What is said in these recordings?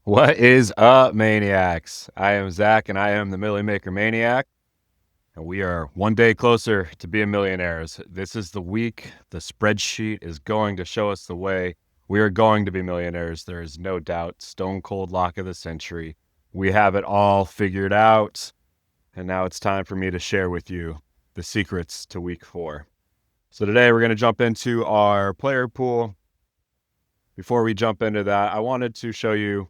What is up, maniacs? I am Zach, and I am the Milly Maker Maniac, and we are one day closer to being millionaires. This is the week. The spreadsheet is going to show us the way. We are going to be millionaires. There is no doubt. Stone cold lock of the century. We have it all figured out, and now it's time for me to share with you the secrets to week 4. So today we're going to jump into our player pool. Before we jump into that, I wanted to show you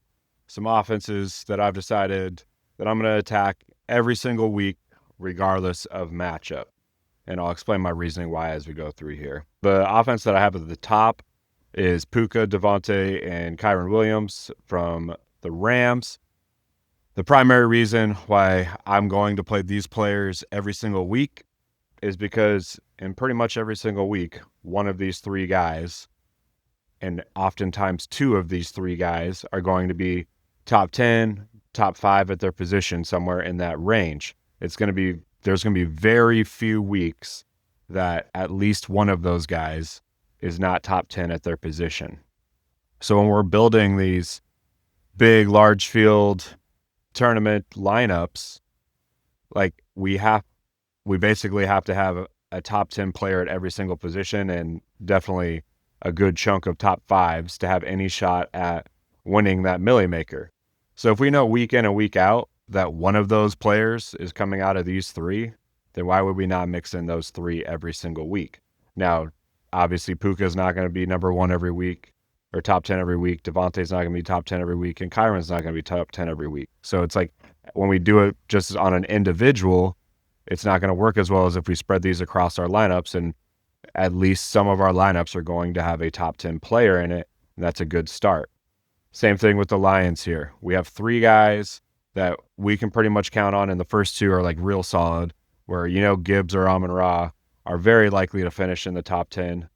some offenses that I've decided that I'm going to attack every single week, regardless of matchup. And I'll explain my reasoning why as we go through here. The offense that I have at the top is Puka, Devontae, and Kyron Williams from the Rams. The primary reason why I'm going to play these players every single week is because in pretty much every single week, one of these three guys, and oftentimes two of these three guys, are going to be top 10, top 5 at their position, somewhere in that range. There's going to be very few weeks that at least one of those guys is not top 10 at their position. So when we're building these big, large field tournament lineups, like we basically have to have a top 10 player at every single position, and definitely a good chunk of top 5s to have any shot at winning that Milly Maker. So if we know week in and week out that one of those players is coming out of these three, then why would we not mix in those three every single week? Now, obviously, Puka is not going to be number 1 every week or top 10 every week. Devontae's not going to be top 10 every week, and Kyron's not going to be top 10 every week. So it's like when we do it just on an individual, it's not going to work as well as if we spread these across our lineups, and at least some of our lineups are going to have a top 10 player in it, and that's a good start. Same thing with the Lions here. We have 3 guys that we can pretty much count on, and the first 2 are like real solid, where Gibbs or Amon-Ra are very likely to finish in the top 10.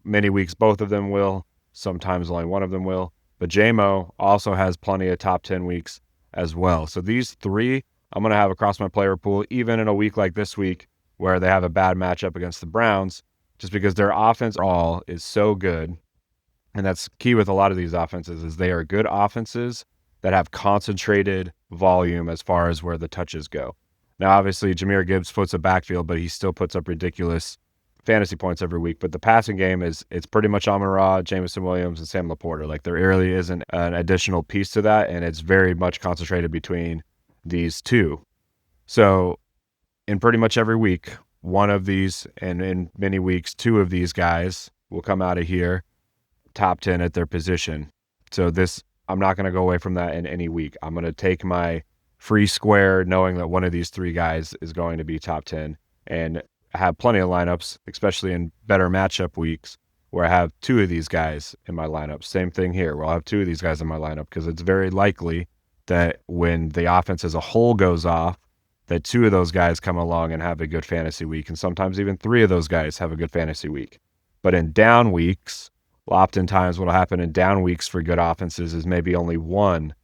Many weeks both of them will, sometimes only one of them will, but J-Mo also has plenty of top 10 weeks as well. So these 3 I'm going to have across my player pool, even in a week like this week where they have a bad matchup against the Browns, just because their offense all is so good. And that's key with a lot of these offenses, is they are good offenses that have concentrated volume as far as where the touches go. Now, obviously, Jahmyr Gibbs puts a backfield, but he still puts up ridiculous fantasy points every week. But the passing game it's pretty much Amon-Ra, Jameson Williams, and Sam Laporta. Like, there really isn't an additional piece to that, and it's very much concentrated between these 2. So in pretty much every week, one of these, and in many weeks, 2 of these guys will come out of here top 10 at their position. So I'm not going to go away from that in any week. I'm going to take my free square knowing that one of these 3 guys is going to be top 10, and have plenty of lineups, especially in better matchup weeks, where I have 2 of these guys in my lineup. Same thing here, where I'll have 2 of these guys in my lineup, because it's very likely that when the offense as a whole goes off, that 2 of those guys come along and have a good fantasy week, and sometimes even 3 of those guys have a good fantasy week. But in down weeks, oftentimes what will happen in down weeks for good offenses is maybe only one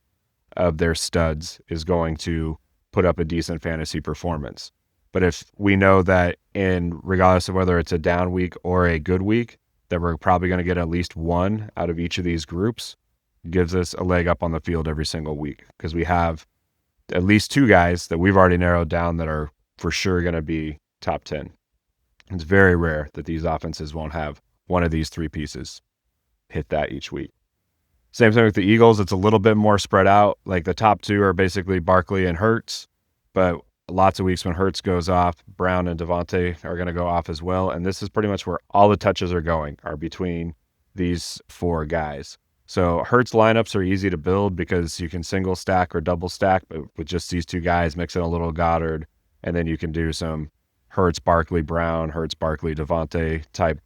of their studs is going to put up a decent fantasy performance. But if we know that, regardless of whether it's a down week or a good week, that we're probably going to get at least one out of each of these groups, gives us a leg up on the field every single week, because we have at least 2 guys that we've already narrowed down that are for sure going to be top 10. It's very rare that these offenses won't have one of these 3 pieces hit that each week. Same thing with the Eagles. It's a little bit more spread out. Like, the top 2 are basically Barkley and Hurts, but lots of weeks when Hurts goes off, Brown and Devontae are going to go off as well. And this is pretty much where all the touches are going, are between these 4 guys. So Hurts lineups are easy to build because you can single stack or double stack, but with just these 2 guys, mix in a little Goddard, and then you can do some Hurts, Barkley, Brown, Hurts, Barkley, Devontae type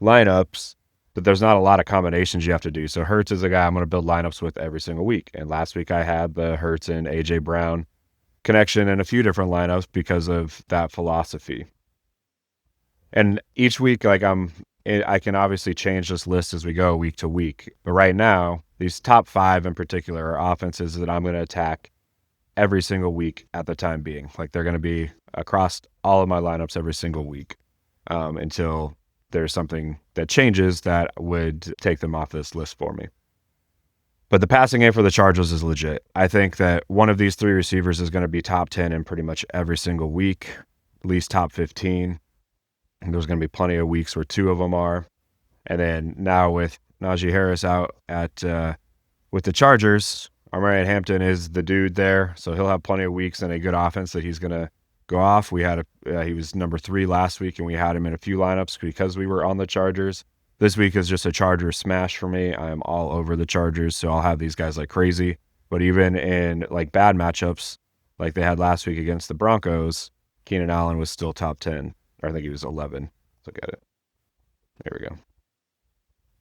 lineups. But there's not a lot of combinations you have to do. So Hurts is a guy I'm going to build lineups with every single week. And last week I had the Hurts and A.J. Brown connection in a few different lineups because of that philosophy. And each week, I can obviously change this list as we go week to week. But right now, these top 5 in particular are offenses that I'm going to attack every single week at the time being. Like, they're going to be across all of my lineups every single week until there's something that changes that would take them off this list for me. But the passing game for the Chargers is legit. I think that one of these three receivers is going to be top 10 in pretty much every single week, at least top 15. And there's going to be plenty of weeks where two of them are. And then now with Najee Harris out at with the Chargers, Armarian Hampton is the dude there, so he'll have plenty of weeks and a good offense that he's going to go off. We had he was number 3 last week, and we had him in a few lineups because we were on the Chargers. This week is just a Chargers smash for me. I am all over the Chargers, so I'll have these guys like crazy. But even in like bad matchups, like they had last week against the Broncos, Keenan Allen was still top 10. Or I think he was 11. Let's look at it. There we go.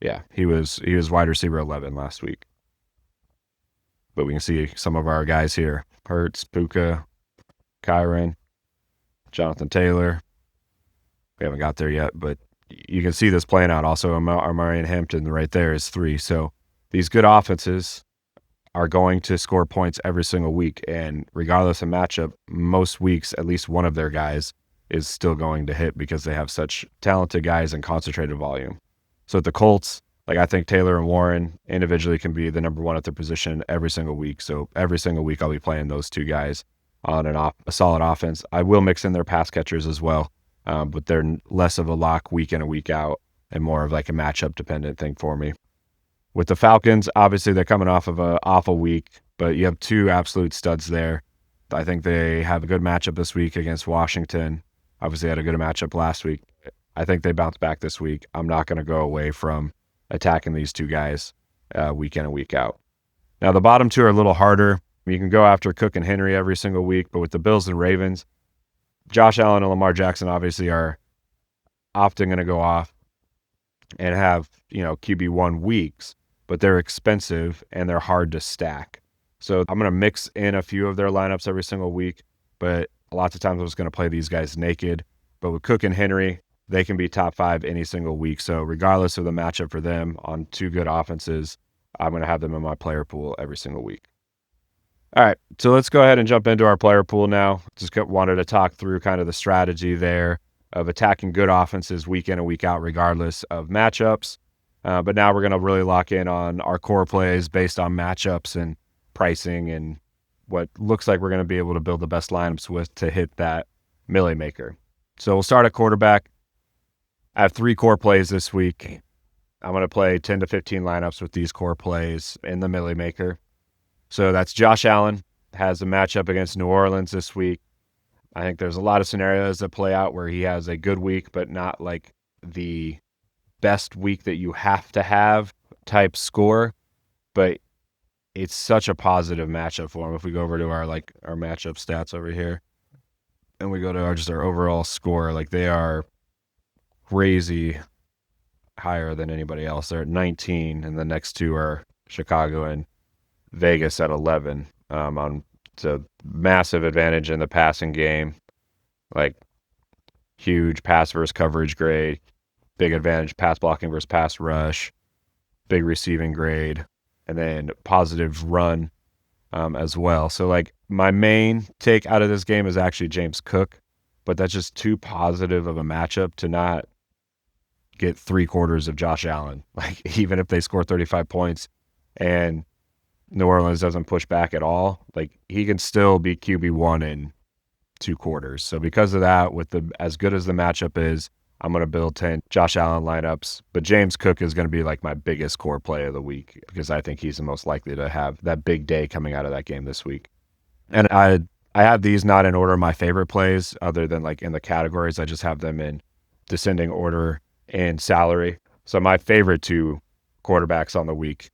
Yeah, he was wide receiver 11 last week. But we can see some of our guys here. Hurts, Puka, Kyron, Jonathan Taylor. We haven't got there yet, but you can see this playing out. Also, Armarian Hampton right there is 3. So these good offenses are going to score points every single week. And regardless of matchup, most weeks, at least one of their guys is still going to hit because they have such talented guys and concentrated volume. So at the Colts, like I think Taylor and Warren individually can be the number 1 at their position every single week. So every single week I'll be playing those two guys on a solid offense. I will mix in their pass catchers as well, but they're less of a lock week in and week out and more of like a matchup dependent thing for me. With the Falcons, obviously they're coming off of an awful week, but you have two absolute studs there. I think they have a good matchup this week against Washington. Obviously had a good matchup last week. I think they bounce back this week. I'm not going to go away from attacking these two guys week in and week out. Now, the bottom two are a little harder. You can go after Cook and Henry every single week, but with the Bills and Ravens, Josh Allen and Lamar Jackson obviously are often going to go off and have, QB1 weeks, but they're expensive and they're hard to stack. So I'm going to mix in a few of their lineups every single week, but lots of times I'm just going to play these guys naked. But with Cook and Henry, they can be top 5 any single week. So regardless of the matchup for them on two good offenses, I'm going to have them in my player pool every single week. All right, so let's go ahead and jump into our player pool now. Just wanted to talk through kind of the strategy there of attacking good offenses week in and week out regardless of matchups. But now we're going to really lock in on our core plays based on matchups and pricing and what looks like we're going to be able to build the best lineups with to hit that Milly Maker. So we'll start at quarterback. I have 3 core plays this week. I'm going to play 10 to 15 lineups with these core plays in the Milly Maker. So that's Josh Allen has a matchup against New Orleans this week. I think there's a lot of scenarios that play out where he has a good week, but not like the best week that you have to have type score. But it's such a positive matchup for him. If we go over to our matchup stats over here and we go to our overall score, like they are crazy higher than anybody else. They're at 19, and the next two are Chicago and Vegas at 11. So massive advantage in the passing game, like huge pass versus coverage grade, big advantage pass blocking versus pass rush, big receiving grade, and then positive run as well. So like my main take out of this game is actually James Cook, but that's just too positive of a matchup to not get 3/4 of Josh Allen. Like even if they score 35 points and New Orleans doesn't push back at all, like he can still be QB1 in 2/4. So because of that, with as good as the matchup is, I'm going to build 10 Josh Allen lineups, but James Cook is going to be like my biggest core play of the week because I think he's the most likely to have that big day coming out of that game this week. And I have these not in order of my favorite plays other than like in the categories. I just have them in descending order and salary. So my favorite 2 quarterbacks on the week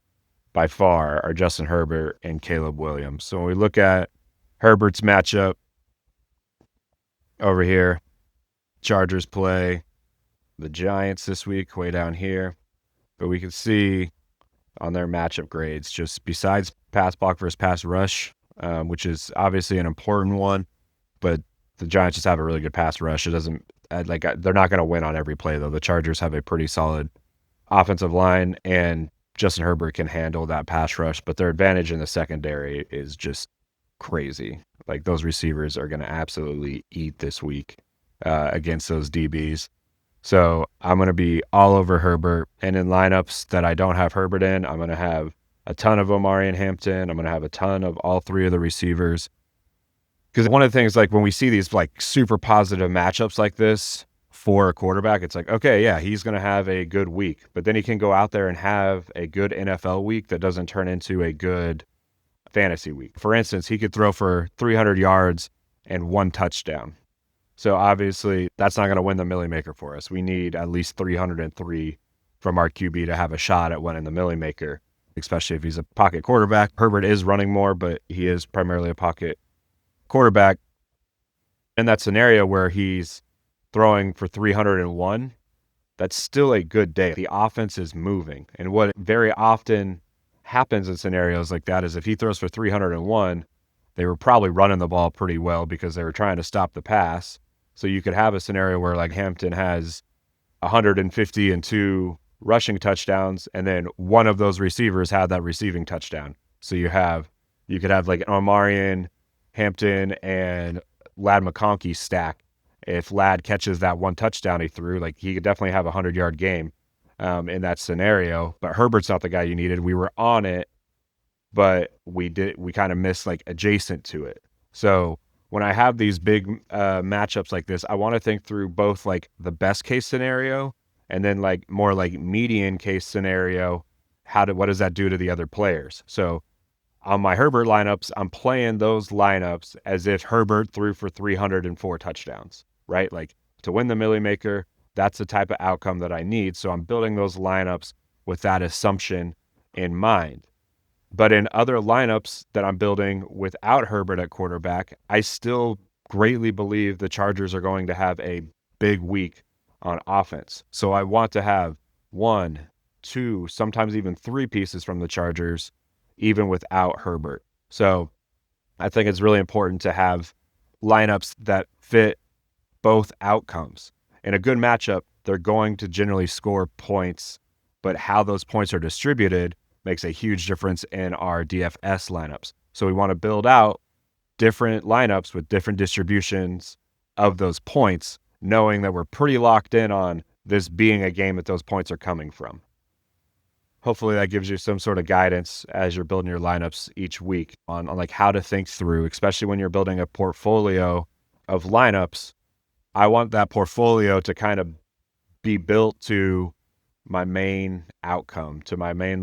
by far are Justin Herbert and Caleb Williams. So when we look at Herbert's matchup over here, Chargers play the Giants this week way down here. But we can see on their matchup grades, just besides pass block versus pass rush, which is obviously an important one, but the Giants just have a really good pass rush. It doesn't they're not going to win on every play though. The Chargers have a pretty solid offensive line and Justin Herbert can handle that pass rush, but their advantage in the secondary is just crazy. Like those receivers are going to absolutely eat this week against those DBs. So I'm going to be all over Herbert, and in lineups that I don't have Herbert in, I'm going to have a ton of Omari and Hampton. I'm going to have a ton of all three of the receivers. Because one of the things, like when we see these like super positive matchups like this for a quarterback, it's like, okay, yeah, he's going to have a good week, but then he can go out there and have a good NFL week that doesn't turn into a good fantasy week. For instance, he could throw for 300 yards and 1 touchdown. So obviously that's not going to win the Milly Maker for us. We need at least 303 from our QB to have a shot at winning the Milly Maker, especially if he's a pocket quarterback. Herbert is running more, but he is primarily a pocket quarterback. In that scenario where he's throwing for 301, that's still a good day. The offense is moving. And what very often happens in scenarios like that is if he throws for 301, they were probably running the ball pretty well because they were trying to stop the pass. So you could have a scenario where like Hampton has 150 and 2 rushing touchdowns, and then one of those receivers had that receiving touchdown. So you could have like Omarion, Hampton, and Ladd McConkey stack. If Ladd catches that 1 touchdown he threw, like he could definitely have a 100-yard game in that scenario. But Herbert's not the guy you needed. We were on it, but we kind of missed like adjacent to it. So when I have these big matchups like this, I want to think through both like the best case scenario and then like more like median case scenario. What does that do to the other players? So on my Herbert lineups, I'm playing those lineups as if Herbert threw for 304 touchdowns, right? Like to win the Milly Maker, that's the type of outcome that I need. So I'm building those lineups with that assumption in mind. But in other lineups that I'm building without Herbert at quarterback, I still greatly believe the Chargers are going to have a big week on offense. So I want to have 1, 2, sometimes even 3 pieces from the Chargers, even without Herbert. So I think it's really important to have lineups that fit both outcomes. In a good matchup, they're going to generally score points, but how those points are distributed makes a huge difference in our DFS lineups. So we want to build out different lineups with different distributions of those points, knowing that we're pretty locked in on this being a game that those points are coming from. Hopefully that gives you some sort of guidance as you're building your lineups each week on like how to think through, especially when you're building a portfolio of lineups. I want that portfolio to kind of be built to my main outcome, to my main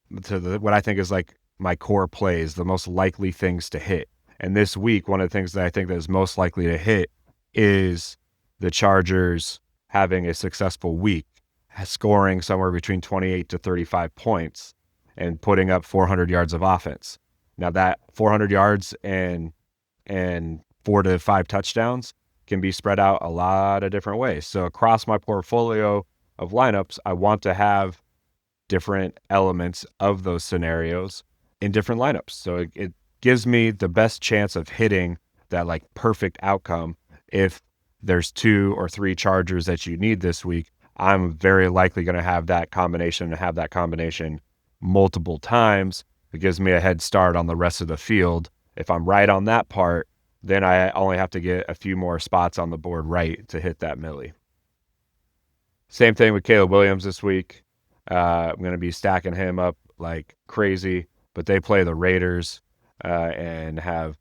what I think is like my core plays, the most likely things to hit. And this week, one of the things that I think that is most likely to hit is the Chargers having a successful week, scoring somewhere between 28 to 35 points and putting up 400 yards of offense. Now that 400 yards and 4 to 5 touchdowns can be spread out a lot of different ways. So across my portfolio of lineups, I want to have different elements of those scenarios in different lineups. So it gives me the best chance of hitting that like perfect outcome. If there's 2 or 3 Chargers that you need this week, I'm very likely going to have that combination and have that combination multiple times. It gives me a head start on the rest of the field. If I'm right on that part, then I only have to get a few more spots on the board right to hit that Milly. Same thing with Caleb Williams this week. I'm going to be stacking him up like crazy, but they play the Raiders and have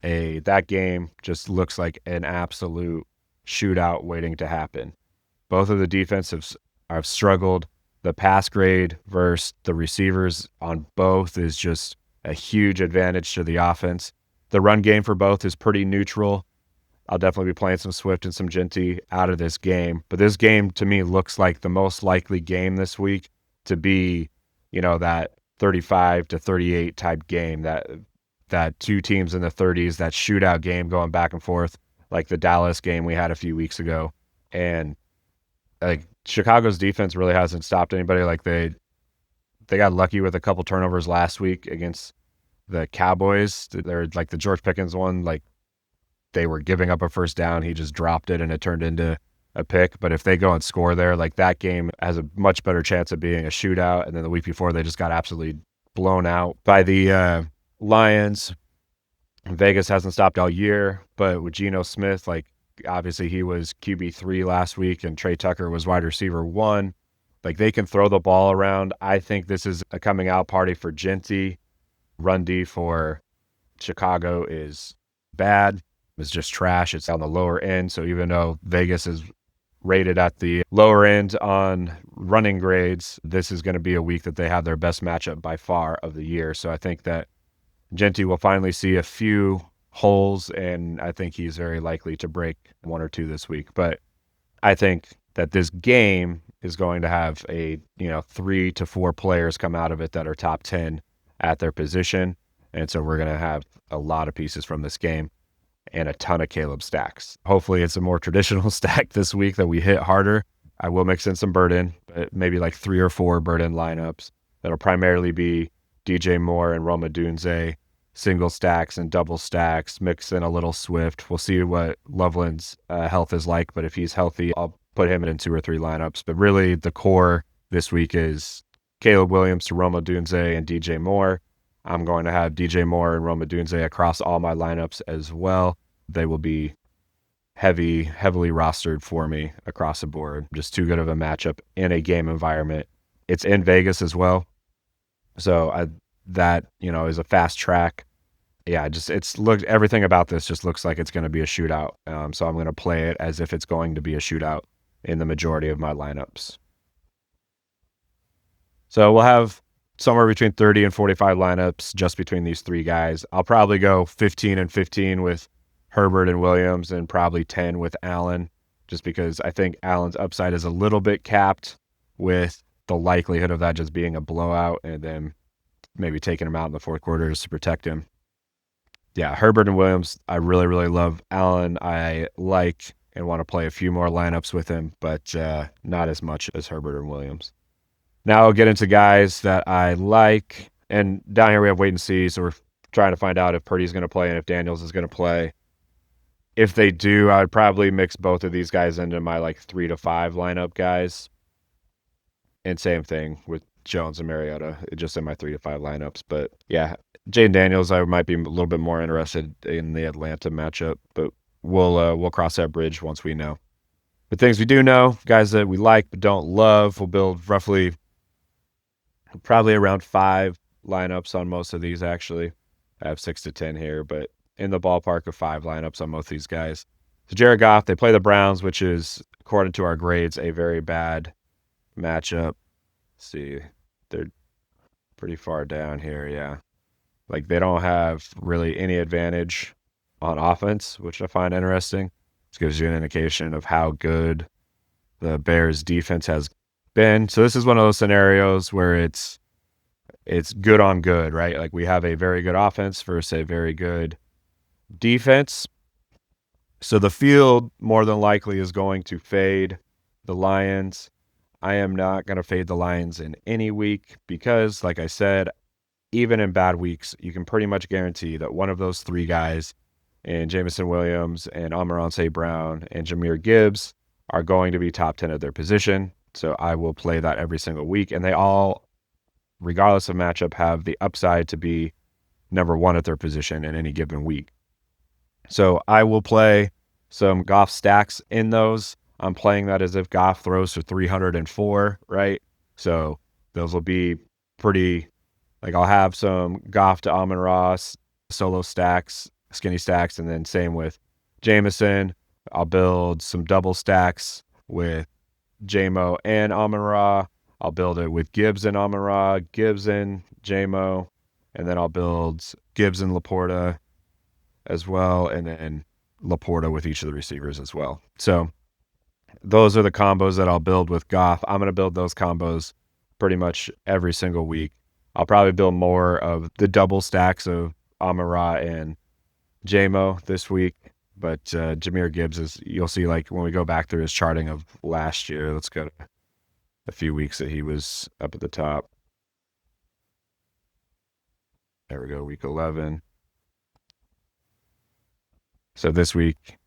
that game just looks like an absolute shootout waiting to happen. Both of the defensives have struggled. The pass grade versus the receivers on both is just a huge advantage to the offense. The run game for both is pretty neutral. I'll definitely be playing some Swift and some Genty out of this game. But this game, to me, looks like the most likely game this week to be, that 35 to 38 type game, that 2 teams in the 30s, that shootout game going back and forth, like the Dallas game we had a few weeks ago. And like Chicago's defense really hasn't stopped anybody. Like they got lucky with a couple turnovers last week against the Cowboys. They're like the George Pickens one, like they were giving up a first down. He just dropped it and it turned into a pick. But if they go and score there, like that game has a much better chance of being a shootout. And then the week before, they just got absolutely blown out by the Lions. Vegas hasn't stopped all year, but with Geno Smith, like obviously he was QB3 last week and Trey Tucker was wide receiver 1. Like, they can throw the ball around. I think this is a coming out party for Genty. Run D for Chicago is bad. It's just trash. It's on the lower end. So even though Vegas is rated at the lower end on running grades, this is going to be a week that they have their best matchup by far of the year. So I think that Genty will finally see a few holes, and I think he's very likely to break one or two this week. But I think that this game is going to have 3 to 4 players come out of it that are top 10 at their position. And so we're going to have a lot of pieces from this game and a ton of Caleb stacks. Hopefully it's a more traditional stack this week that we hit harder. I will mix in some Burden, but maybe like 3 or 4 Burden lineups. That'll primarily be DJ Moore and Roma Dunze, single stacks and double stacks, mix in a little Swift. We'll see what Loveland's health is like, but if he's healthy, I'll put him in 2 or 3 lineups. But really the core this week is Caleb Williams to Roma Dunze and DJ Moore. I'm going to have DJ Moore and Roma Dunze across all my lineups as well. They will be heavily rostered for me across the board. Just too good of a matchup in a game environment. It's in Vegas as well. So that is a fast track. Yeah, everything about this just looks like it's going to be a shootout. So I'm going to play it as if it's going to be a shootout in the majority of my lineups. So we'll have somewhere between 30 and 45 lineups just between these 3 guys. I'll probably go 15 and 15 with Herbert and Williams, and probably 10 with Allen, just because I think Allen's upside is a little bit capped with the likelihood of that just being a blowout and then maybe taking him out in the fourth quarter just to protect him. Yeah, Herbert and Williams, I really, really love. Allen, I like and want to play a few more lineups with him, but not as much as Herbert and Williams. Now I'll get into guys that I like. And down here we have wait and see, so we're trying to find out if Purdy's going to play and if Daniels is going to play. If they do, I would probably mix both of these guys into my 3 to 5 lineup guys. And same thing with Jones and Mariota, just in my 3 to 5 lineups. But yeah, Jaden Daniels, I might be a little bit more interested in the Atlanta matchup, but we'll cross that bridge once we know. But things we do know, guys that we like but don't love, we'll build probably around 5 lineups on most of these, actually. I have 6 to 10 here, but in the ballpark of 5 lineups on most of these guys. So Jared Goff, they play the Browns, which is, according to our grades, a very bad matchup. Let's see, they're pretty far down here, yeah. They don't have really any advantage on offense, which I find interesting. This gives you an indication of how good the Bears defense has been. So this is one of those scenarios where it's good on good, right? We have a very good offense versus a very good defense. So the field more than likely is going to fade the Lions. I am not going to fade the Lions in any week because, like I said, even in bad weeks, you can pretty much guarantee that one of those 3 guys, and Jameson Williams and Amon-Ra St. Brown and Jahmyr Gibbs, are going to be top 10 at their position. So I will play that every single week. And they all, regardless of matchup, have the upside to be number 1 at their position in any given week. So I will play some Goff stacks in those. I'm playing that as if Goff throws for 304, right? So those will be pretty, I'll have some Goff to Amon-Ra solo stacks, skinny stacks, and then same with Jameson. I'll build some double stacks with J-Mo and Amon-Ra. I'll build it with Gibbs and Amon-Ra, Gibbs and J-Mo, and then I'll build Gibbs and Laporta as well, and then Laporta with each of the receivers as well. So those are the combos that I'll build with Goff. I'm going to build those combos pretty much every single week. I'll probably build more of the double stacks of Amon-Ra and J-Mo this week. But Jahmyr Gibbs you'll see when we go back through his charting of last year, let's go to a few weeks that he was up at the top. There we go, week 11. So this week,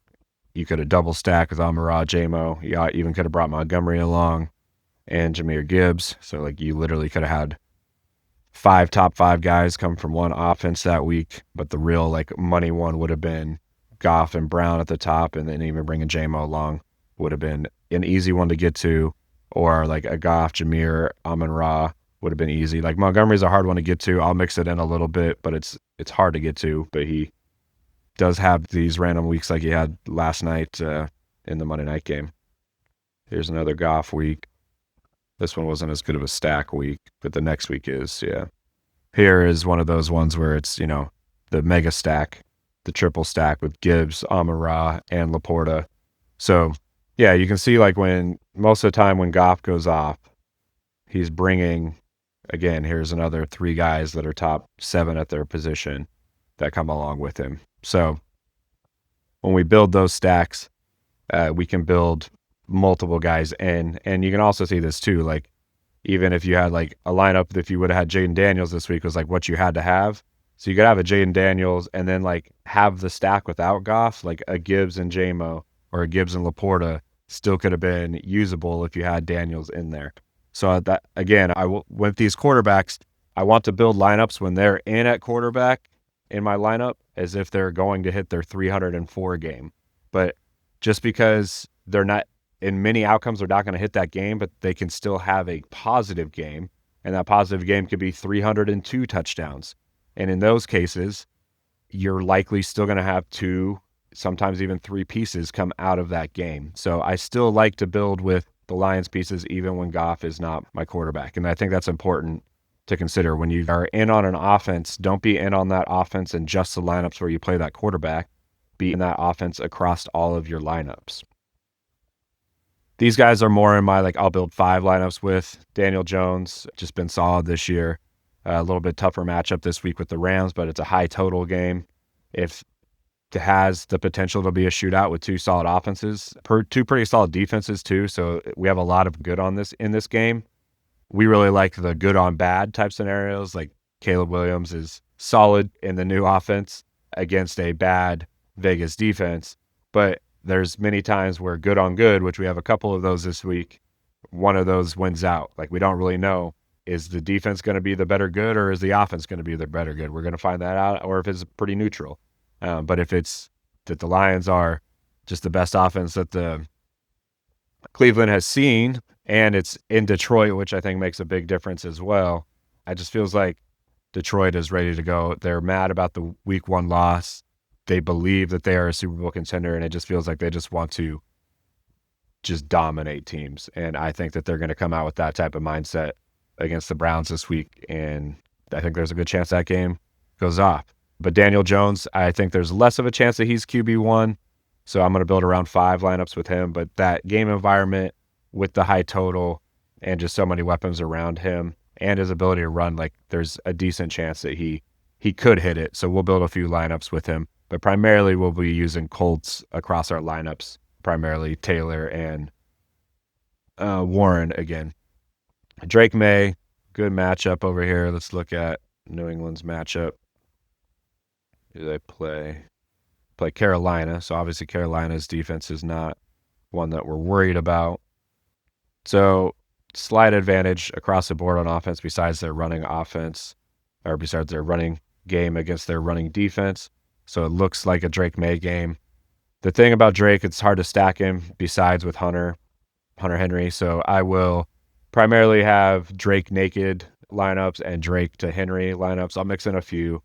you could have double stacked with Amon-Ra, J-Mo. You even could have brought Montgomery along and Jahmyr Gibbs. So you literally could have had 5 top 5 guys come from one offense that week. But the real money one would have been Goff and Brown at the top, and then even bringing J-Mo along would have been an easy one to get to or like a Goff, Jameer, Amon-Ra would have been easy. Like Montgomery's a hard one to get to. I'll mix it in a little bit, but it's hard to get to. But he does have these random weeks like he had last night in the Monday night game. Here's another Goff week. This one wasn't as good of a stack week, but the next week is, yeah. Here is one of those ones where it's, the mega stack, the triple stack with Gibbs, Amon-Ra, and Laporta. So, yeah, you can see like when most of the time when Goff goes off, he's bringing, again, here's another 3 guys that are top 7 at their position that come along with him. So when we build those stacks, we can build multiple guys in. And you can also see this too, like even if you had like a lineup, if you would have had Jaden Daniels this week was like what you had to have. So you could have a Jaden Daniels and then like have the stack without Goff, like a Gibbs and JMO or a Gibbs and Laporta still could have been usable if you had Daniels in there. So that again, with these quarterbacks, I want to build lineups when they're in at quarterback in my lineup as if they're going to hit their 304 game. But just because they're not in many outcomes, they're not going to hit that game, but they can still have a positive game. And that positive game could be 302 touchdowns. And in those cases, you're likely still going to have 2, sometimes even 3 pieces come out of that game. So I still like to build with the Lions pieces, even when Goff is not my quarterback. And I think that's important to consider when you are in on an offense. Don't be in on that offense and just the lineups where you play that quarterback. Be in that offense across all of your lineups. These guys are more in my, like, I'll build 5 lineups with. Daniel Jones, just been solid this year. A little bit tougher matchup this week with the Rams, but it's a high total game. If it has the potential to be a shootout with 2 solid offenses, 2 pretty solid defenses too. So we have a lot of good on this in this game. We really like the good on bad type scenarios. Like Caleb Williams is solid in the new offense against a bad Vegas defense, but there's many times where good on good, which we have a couple of those this week, one of those wins out. Like we don't really know, is the defense going to be the better good or is the offense going to be the better good? We're going to find that out, or if it's pretty neutral. But if it's that the Lions are just the best offense that the Cleveland has seen, and it's in Detroit, which I think makes a big difference as well, it just feels like Detroit is ready to go. They're mad about the week 1 loss. They believe that they are a Super Bowl contender, and it just feels like they just want to just dominate teams. And I think that they're going to come out with that type of mindset against the Browns this week, and I think there's a good chance that game goes off. But Daniel Jones, I think there's less of a chance that he's QB1, so I'm going to build around 5 lineups with him. But that game environment with the high total and just so many weapons around him and his ability to run, like there's a decent chance that he could hit it. So we'll build a few lineups with him. But primarily we'll be using Colts across our lineups, primarily Taylor and Warren again. Drake May, good matchup over here. Let's look at New England's matchup. Who do they play? Play Carolina. So obviously Carolina's defense is not one that we're worried about. So slight advantage across the board on offense besides their running offense, or besides their running game against their running defense. So it looks like a Drake May game. The thing about Drake, it's hard to stack him besides with Hunter Henry. So I will primarily have Drake naked lineups and Drake to Henry lineups. I'll mix in a few.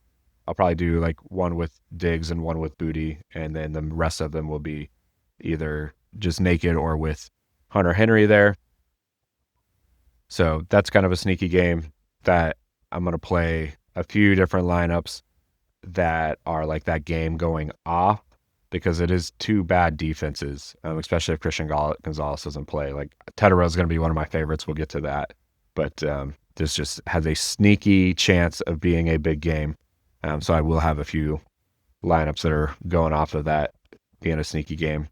I'll probably do like one with Diggs and one with Booty, and then the rest of them will be either just naked or with Hunter Henry there. So that's kind of a sneaky game that I'm going to play a few different lineups that are like that game going off, because it is 2 bad defenses, especially if Christian Gonzalez doesn't play. Like Tedero is going to be one of my favorites. We'll get to that. But this just has a sneaky chance of being a big game. So I will have a few lineups that are going off of that being a sneaky game.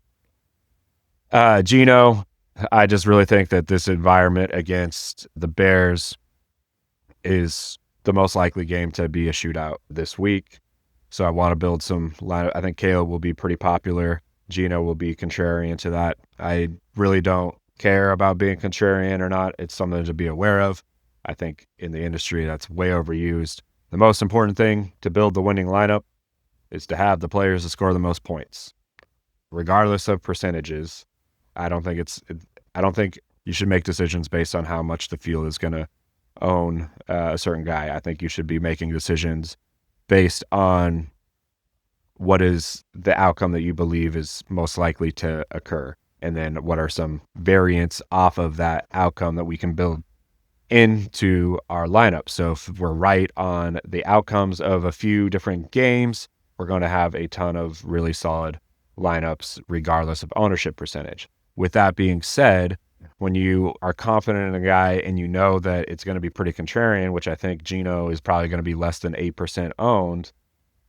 Geno, I just really think that this environment against the Bears is the most likely game to be a shootout this week. So I want to build some lineup. I think Caleb will be pretty popular. Geno will be contrarian to that. I really don't care about being contrarian or not. It's something to be aware of. I think in the industry that's way overused. The most important thing to build the winning lineup is to have the players to score the most points, regardless of percentages. I don't think you should make decisions based on how much the field is going to own a certain guy. I think you should be making decisions based on what is the outcome that you believe is most likely to occur. And then what are some variants off of that outcome that we can build into our lineup. So if we're right on the outcomes of a few different games, we're going to have a ton of really solid lineups, regardless of ownership percentage. With that being said, when you are confident in a guy and you know that it's going to be pretty contrarian, which I think Geno is probably going to be less than 8% owned,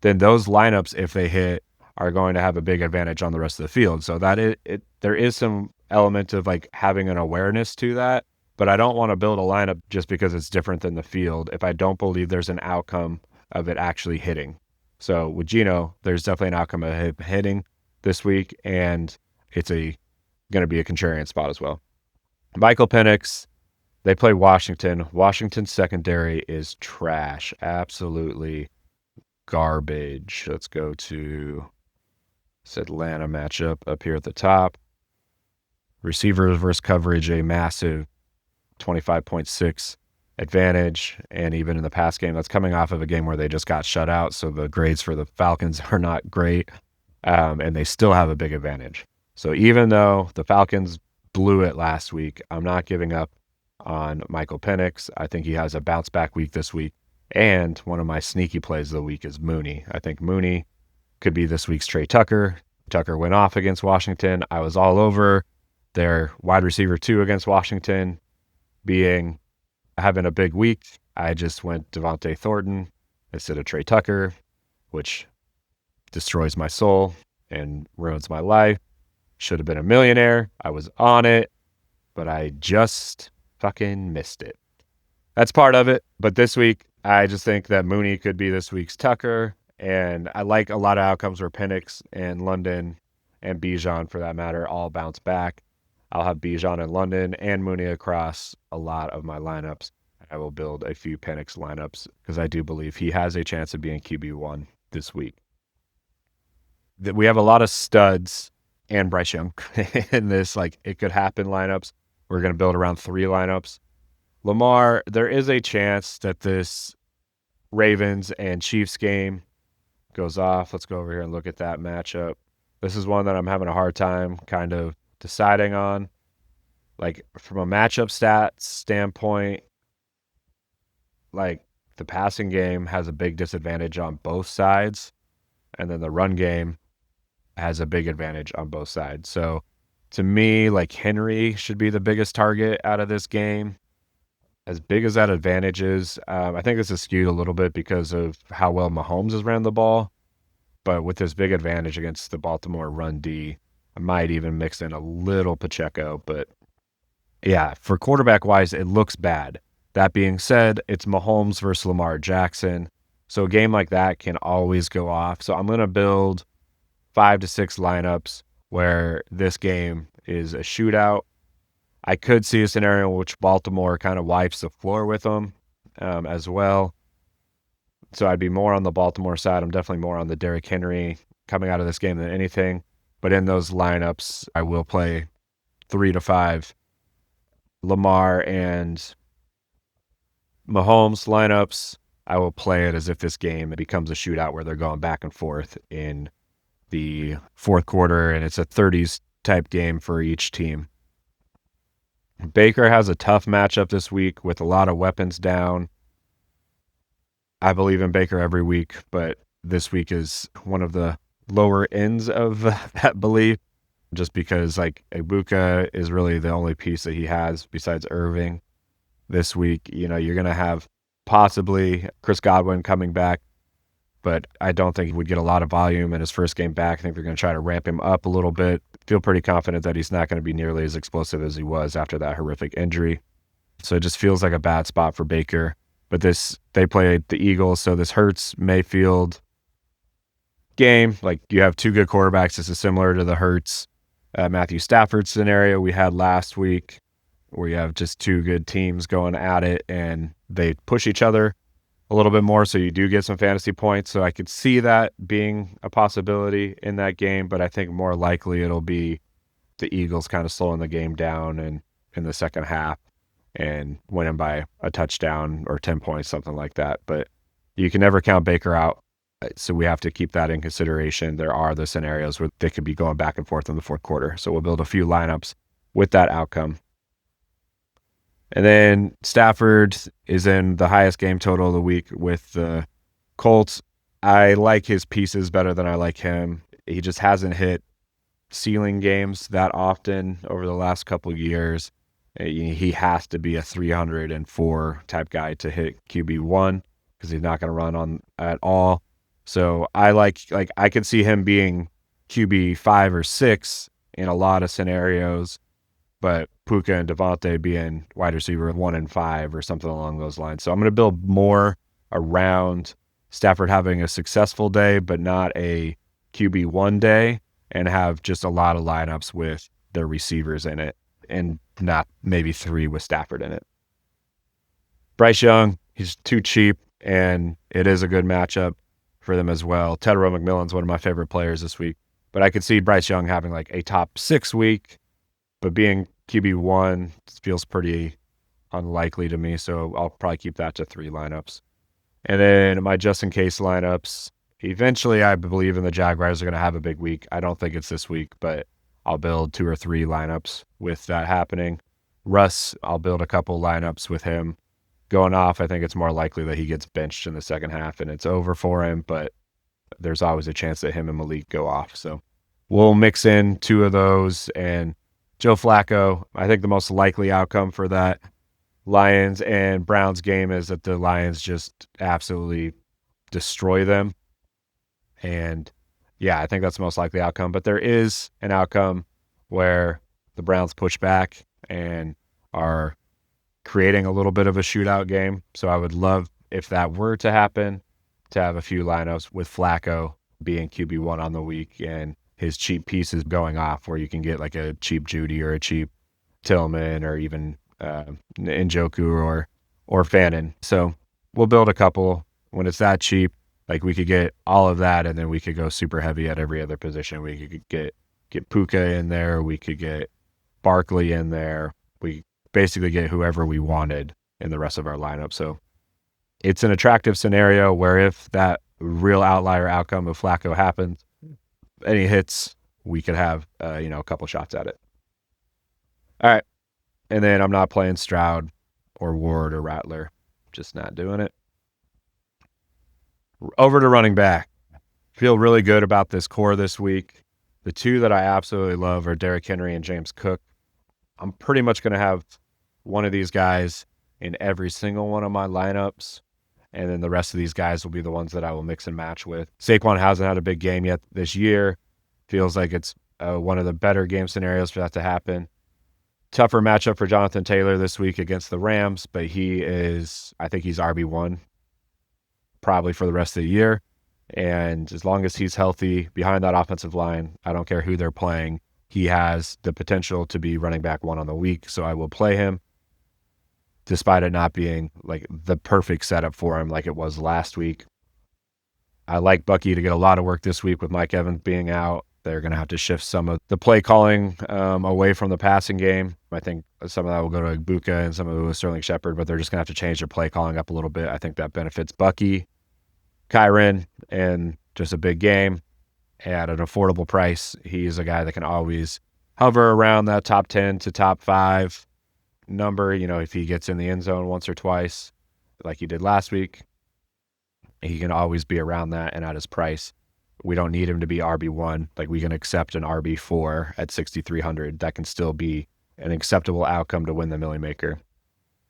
then those lineups, if they hit, are going to have a big advantage on the rest of the field. So that there is some element of like having an awareness to that, but I don't want to build a lineup just because it's different than the field if I don't believe there's an outcome of it actually hitting. So with Geno, there's definitely an outcome of him hitting this week, and it's going to be a contrarian spot as well. Michael Penix, they play Washington. Washington's secondary is trash. Absolutely garbage. Let's go to this Atlanta matchup up here at the top. Receivers versus coverage, a massive 25.6 advantage. And even in the past game, that's coming off of a game where they just got shut out. So the grades for the Falcons are not great. And they still have a big advantage. So even though the Falcons blew it last week, I'm not giving up on Michael Penix. I think he has a bounce back week this week. And one of my sneaky plays of the week is Mooney. I think Mooney could be this week's Trey Tucker. Tucker went off against Washington. I was all over their wide receiver 2 against Washington having a big week. I just went Devontae Thornton instead of Trey Tucker, which destroys my soul and ruins my life. Should have been a millionaire. I was on it, but I just fucking missed it. That's part of it. But this week, I just think that Mooney could be this week's Tucker. And I like a lot of outcomes where Penix and London and Bijan, for that matter, all bounce back. I'll have Bijan and London and Mooney across a lot of my lineups. I will build a few Penix lineups because I do believe he has a chance of being QB1 this week. We have a lot of studs and Bryce Young in this, like, it could happen lineups. We're going to build around 3 lineups. Lamar, there is a chance that this Ravens and Chiefs game goes off. Let's go over here and look at that matchup. This is one that I'm having a hard time kind of deciding on. Like, from a matchup stats standpoint, like, the passing game has a big disadvantage on both sides, and then the run game has a big advantage on both sides. So to me, like, Henry should be the biggest target out of this game. As big as that advantage is, I think this is skewed a little bit because of how well Mahomes has ran the ball. But with this big advantage against the Baltimore run D, I might even mix in a little Pacheco. But yeah, for quarterback-wise, it looks bad. That being said, it's Mahomes versus Lamar Jackson. So a game like that can always go off. So I'm going to build 5 to 6 lineups where this game is a shootout. I could see a scenario in which Baltimore kind of wipes the floor with them as well. So I'd be more on the Baltimore side. I'm definitely more on the Derrick Henry coming out of this game than anything. But in those lineups, I will play 3 to 5 Lamar and Mahomes lineups. I will play it as if this game becomes a shootout where they're going back and forth in the fourth quarter, and it's a 30s type game for each team. Baker has a tough matchup this week with a lot of weapons down. I believe in Baker every week, but this week is one of the lower ends of that belief, just because, like, Ibuka is really the only piece that he has besides Irving this week. You know, you're going to have possibly Chris Godwin coming back, but I don't think he would get a lot of volume in his first game back. I think they're going to try to ramp him up a little bit. Feel pretty confident that he's not going to be nearly as explosive as he was after that horrific injury. So it just feels like a bad spot for Baker. But they play the Eagles, so this hurts Mayfield game. Like, you have 2 good quarterbacks. This is similar to the Hurts Matthew Stafford scenario we had last week, where you have just 2 good teams going at it, and they push each other a little bit more, so you do get some fantasy points. So I could see that being a possibility in that game, but I think more likely it'll be the Eagles kind of slowing the game down and in the second half and win him by a touchdown or 10 points, something like that. But you can never count Baker out. So we have to keep that in consideration. There are the scenarios where they could be going back and forth in the fourth quarter. So we'll build a few lineups with that outcome. And then Stafford is in the highest game total of the week with the Colts. I like his pieces better than I like him. He just hasn't hit ceiling games that often over the last couple of years. He has to be a 304 type guy to hit QB1 because he's not going to run on at all. So I like I could see him being QB5 or 6 in a lot of scenarios, but Puka and Devontae being wide receiver 1 and 5 or something along those lines. So I'm going to build more around Stafford having a successful day, but not a QB1 day, and have just a lot of lineups with their receivers in it and not maybe 3 with Stafford in it. Bryce Young, he's too cheap, and it is a good matchup for them as well. Tedero McMillan's one of my favorite players this week, but I could see Bryce Young having like a top 6 week, but being QB1 feels pretty unlikely to me, so I'll probably keep that to 3 lineups. And then my just-in-case lineups, eventually I believe in the Jaguars are going to have a big week. I don't think it's this week, but I'll build 2 or 3 lineups with that happening. Russ, I'll build a couple lineups with him going off. I think it's more likely that he gets benched in the second half and it's over for him, but there's always a chance that him and Malik go off. So we'll mix in 2 of those. And Joe Flacco, I think the most likely outcome for that Lions and Browns game is that the Lions just absolutely destroy them. And yeah, I think that's the most likely outcome. But there is an outcome where the Browns push back and are creating a little bit of a shootout game. So I would love, if that were to happen, to have a few lineups with Flacco being QB1 on the week and his cheap pieces going off, where you can get like a cheap Judy or a cheap Tillman or even Njoku or Fannin. So we'll build a couple when it's that cheap. Like we could get all of that, and then we could go super heavy at every other position. We could get Puka in there. We could get Barkley in there. We basically get whoever we wanted in the rest of our lineup. So it's an attractive scenario where if that real outlier outcome of Flacco happens, any hits, we could have a couple shots at it. All right. And then I'm not playing Stroud or Ward or Rattler. Just not doing it. Over to running back. Feel really good about this core this week. The 2 that I absolutely love are Derrick Henry and James Cook. I'm pretty much going to have one of these guys in every single one of my lineups, and then the rest of these guys will be the ones that I will mix and match with. Saquon hasn't had a big game yet this year. Feels like it's one of the better game scenarios for that to happen. Tougher matchup for Jonathan Taylor this week against the Rams, but I think he's RB1 probably for the rest of the year. And as long as he's healthy behind that offensive line, I don't care who they're playing, he has the potential to be running back 1 on the week. So I will play him despite it not being like the perfect setup for him like it was last week. I like Bucky to get a lot of work this week with Mike Evans being out. They're going to have to shift some of the play calling away from the passing game. I think some of that will go to Buka and some of it was Sterling Shepard, but they're just going to have to change their play calling up a little bit. I think that benefits Bucky, Kyren, and just a big game at an affordable price. He's a guy that can always hover around that top 10 to top 5 number. If he gets in the end zone once or twice, like he did last week, he can always be around that and at his price. We don't need him to be RB1. Like we can accept an RB4 at 6,300. That can still be an acceptable outcome to win the Milly Maker.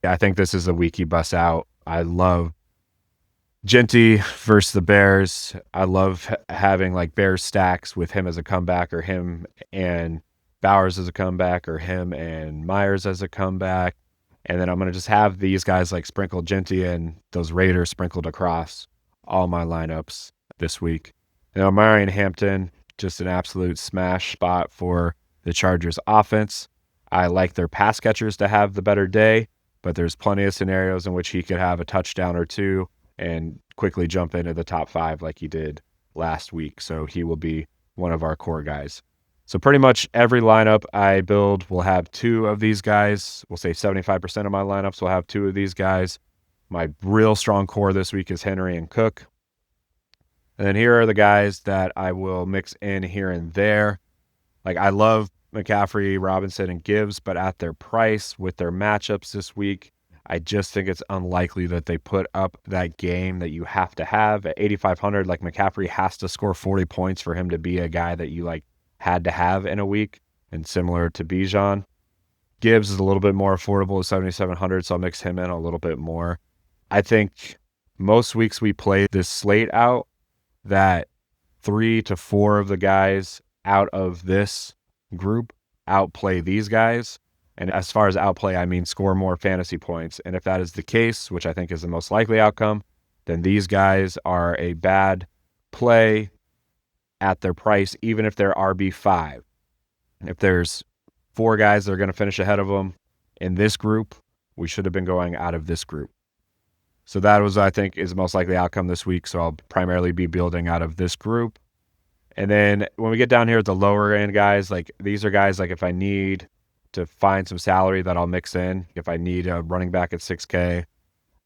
I think this is the week he busts out. I love Genty versus the Bears. I love having like Bears stacks with him as a comeback, or him and Bowers as a comeback, or him and Myers as a comeback. And then I'm going to just have these guys like sprinkle Genty and those Raiders sprinkled across all my lineups this week. Marion Hampton, just an absolute smash spot for the Chargers offense. I like their pass catchers to have the better day, but there's plenty of scenarios in which he could have a touchdown or 2 and quickly jump into the top 5 like he did last week. So he will be one of our core guys. So pretty much every lineup I build will have two of these guys. We'll say 75% of my lineups will have two of these guys. My real strong core this week is Henry and Cook. And then here are the guys that I will mix in here and there. Like, I love McCaffrey, Robinson, and Gibbs, but at their price with their matchups this week, I just think it's unlikely that they put up that game that you have to have at 8,500. Like, McCaffrey has to score 40 points for him to be a guy that you like had to have in a week, and similar to Bijan. Gibbs is a little bit more affordable at 7,700, so I'll mix him in a little bit more. I think most weeks we play this slate out that 3 to 4 of the guys out of this group outplay these guys. And as far as outplay, I mean score more fantasy points. And if that is the case, which I think is the most likely outcome, then these guys are a bad play at their price, even if they're RB5. If there's 4 guys that are going to finish ahead of them in this group, we should have been going out of this group. So that was, I think, is the most likely outcome this week. So I'll primarily be building out of this group. And then when we get down here at the lower end guys, like these are guys like if I need to find some salary that I'll mix in. If I need a running back at 6K,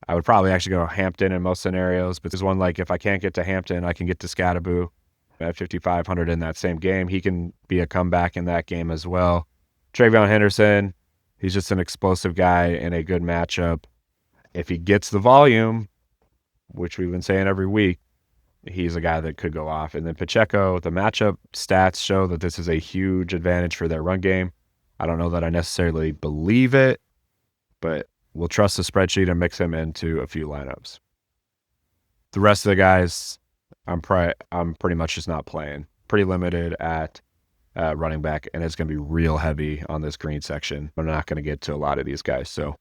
I would probably actually go Hampton in most scenarios. But there's one like if I can't get to Hampton, I can get to Scadaboo at 5,500 in that same game. He can be a comeback in that game as well. Travion Henderson, he's just an explosive guy in a good matchup. If he gets the volume, which we've been saying every week, he's a guy that could go off. And then Pacheco, the matchup stats show that this is a huge advantage for their run game. I don't know that I necessarily believe it, but we'll trust the spreadsheet and mix him into a few lineups. The rest of the guys, I'm pretty much just not playing. Pretty limited at running back, and it's going to be real heavy on this green section. I'm not going to get to a lot of these guys. So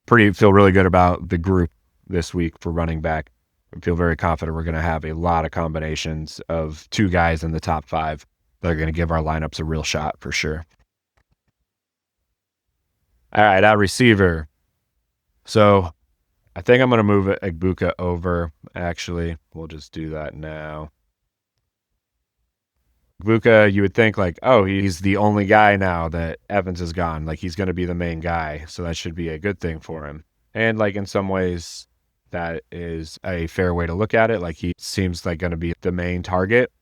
feel really good about the group this week for running back. I feel very confident we're going to have a lot of combinations of 2 guys in the top 5 that are going to give our lineups a real shot for sure. All right, at receiver. So I think I'm going to move Egbuka over. Actually, we'll just do that now. Egbuka, you would think like, oh, he's the only guy now that Evans is gone. Like, he's going to be the main guy, so that should be a good thing for him. And like in some ways, that is a fair way to look at it. Like, he seems like going to be the main target.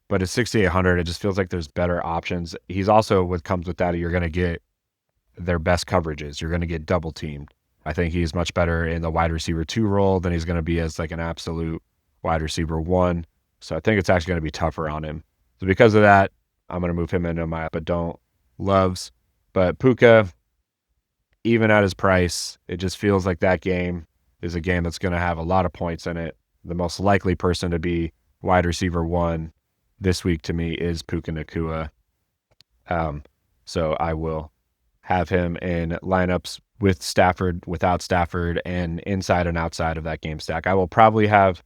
But at 6,800, it just feels like there's better options. He's also, what comes with that, you're going to get their best coverages. You're going to get double teamed. I think he's much better in the wide receiver 2 role than he's going to be as like an absolute wide receiver 1. So I think it's actually going to be tougher on him. So because of that, I'm going to move him into my but don't loves. But Puka, even at his price, it just feels like that game is a game that's going to have a lot of points in it. The most likely person to be wide receiver 1 this week to me is Puka Nacua. So I will have him in lineups with Stafford, without Stafford, and inside and outside of that game stack. I will probably have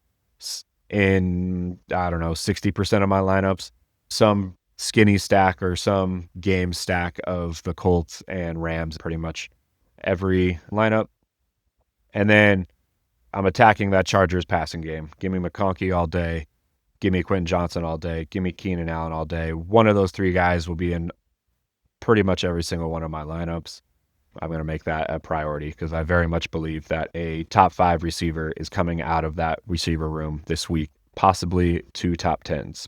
in, 60% of my lineups, some skinny stack or some game stack of the Colts and Rams, pretty much every lineup. And then I'm attacking that Chargers passing game. Give me McConkey all day. Give me Quentin Johnson all day. Give me Keenan Allen all day. One of those 3 guys will be in pretty much every single one of my lineups. I'm going to make that a priority because I very much believe that a top 5 receiver is coming out of that receiver room this week, possibly 2 top 10s.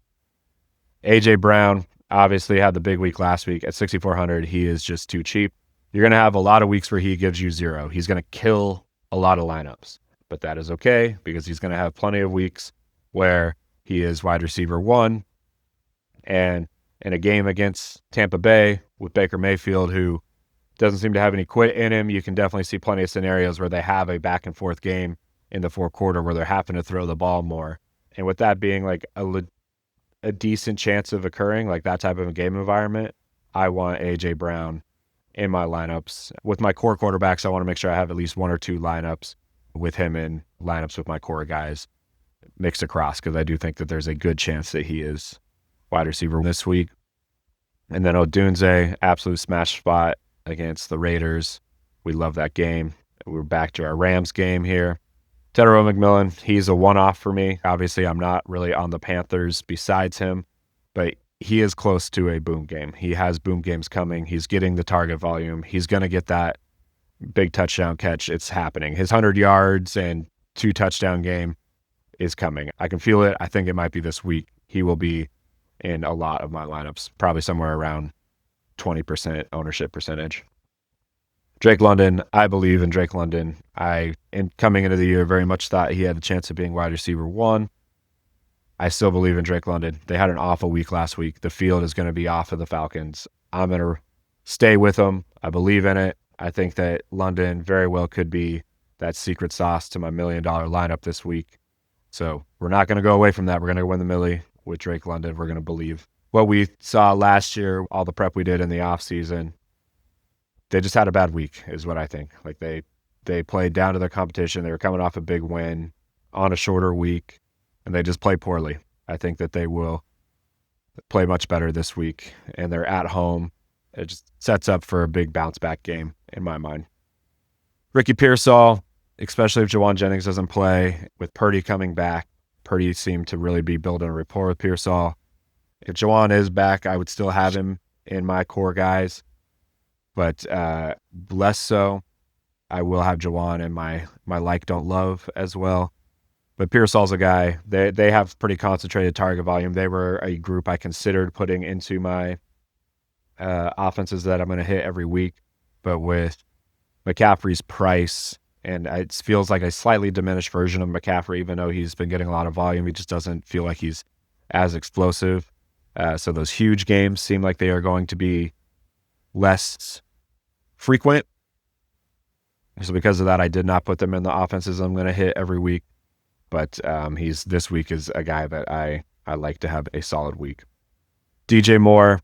A.J. Brown obviously had the big week last week. At 6,400, he is just too cheap. You're going to have a lot of weeks where he gives you 0. He's going to kill a lot of lineups, but that is okay because he's going to have plenty of weeks where he is wide receiver 1. And in a game against Tampa Bay with Baker Mayfield, who doesn't seem to have any quit in him, you can definitely see plenty of scenarios where they have a back and forth game in the 4th quarter where they're having to throw the ball more. And with that being like a decent chance of occurring, like that type of a game environment, I want A.J. Brown in my lineups. With my core quarterbacks, I want to make sure I have at least 1 or 2 lineups with him in lineups with my core guys mixed across, because I do think that there's a good chance that he is wide receiver this week. And then Odunze, absolute smash spot against the Raiders. We love that game. We're back to our Rams game here. Tedero McMillan, he's a one-off for me. Obviously, I'm not really on the Panthers besides him, but he is close to a boom game. He has boom games coming. He's getting the target volume. He's going to get that big touchdown catch. It's happening. His 100 yards and 2 touchdown game is coming. I can feel it. I think it might be this week. He will be in a lot of my lineups, probably somewhere around 20% ownership percentage. Drake London, I believe in Drake London. Coming into the year, very much thought he had a chance of being wide receiver 1. I still believe in Drake London. They had an awful week last week. The field is going to be off of the Falcons. I'm going to stay with them. I believe in it. I think that London very well could be that secret sauce to my $1 million lineup this week. So we're not going to go away from that. We're going to win the Millie with Drake London. We're going to believe what we saw last year, all the prep we did in the offseason. They just had a bad week is what I think. Like they played down to their competition. They were coming off a big win on a shorter week, and they just play poorly. I think that they will play much better this week, and they're at home. It just sets up for a big bounce back game in my mind. Ricky Pearsall, especially if Jawan Jennings doesn't play, with Purdy coming back. Purdy seemed to really be building a rapport with Pearsall. If Jawan is back, I would still have him in my core guys, but less so. I will have Jawan in my like, don't love as well. But Pearsall's a guy. They have pretty concentrated target volume. They were a group I considered putting into my offenses that I'm going to hit every week. But with McCaffrey's price, and it feels like a slightly diminished version of McCaffrey, even though he's been getting a lot of volume, he just doesn't feel like he's as explosive. So those huge games seem like they are going to be less frequent. So because of that, I did not put them in the offenses I'm going to hit every week. But this week is a guy that I like to have a solid week. DJ Moore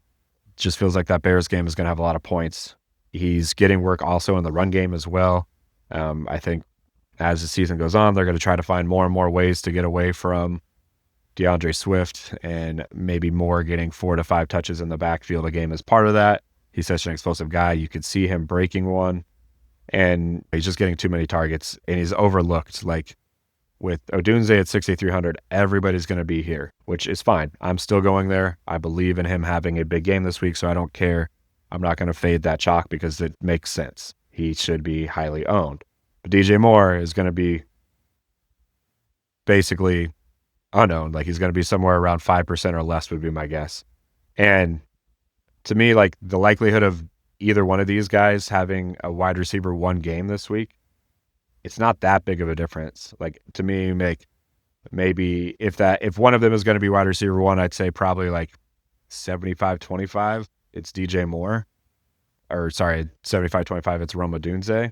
just feels like that Bears game is going to have a lot of points. He's getting work also in the run game as well. I think as the season goes on, they're going to try to find more and more ways to get away from DeAndre Swift, and maybe Moore getting 4 to 5 touches in the backfield a game as part of that. He's such an explosive guy. You could see him breaking one, and he's just getting too many targets, and he's overlooked. Like, with Odunze at 6,300, everybody's going to be here, which is fine. I'm still going there. I believe in him having a big game this week, so I don't care. I'm not going to fade that chalk because it makes sense. He should be highly owned. But DJ Moore is going to be basically unowned. Like, he's going to be somewhere around 5% or less would be my guess. And to me, like, the likelihood of either one of these guys having a wide receiver 1 game this week, it's not that big of a difference. Like, to me, maybe if one of them is going to be wide receiver 1, I'd say probably like 75-25. It's DJ Moore, or sorry, 75-25. It's Rome Odunze.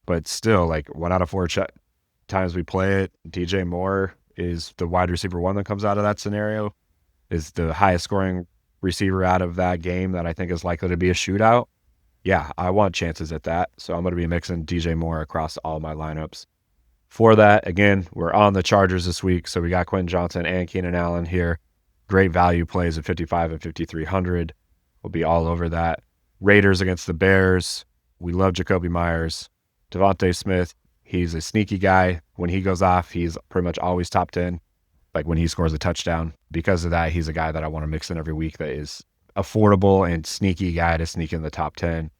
But still, like, 1 out of 4 times we play it, DJ Moore is the wide receiver 1 that comes out of that scenario, is the highest scoring receiver out of that game that I think is likely to be a shootout. Yeah, I want chances at that. So I'm going to be mixing DJ Moore across all my lineups. For that, again, we're on the Chargers this week. So we got Quentin Johnson and Keenan Allen here. Great value plays at 55 and 5,300. We'll be all over that. Raiders against the Bears. We love Jacoby Myers. Devontae Smith, he's a sneaky guy. When he goes off, he's pretty much always top 10. Like, when he scores a touchdown. Because of that, he's a guy that I want to mix in every week that is affordable and sneaky guy to sneak in the top 10.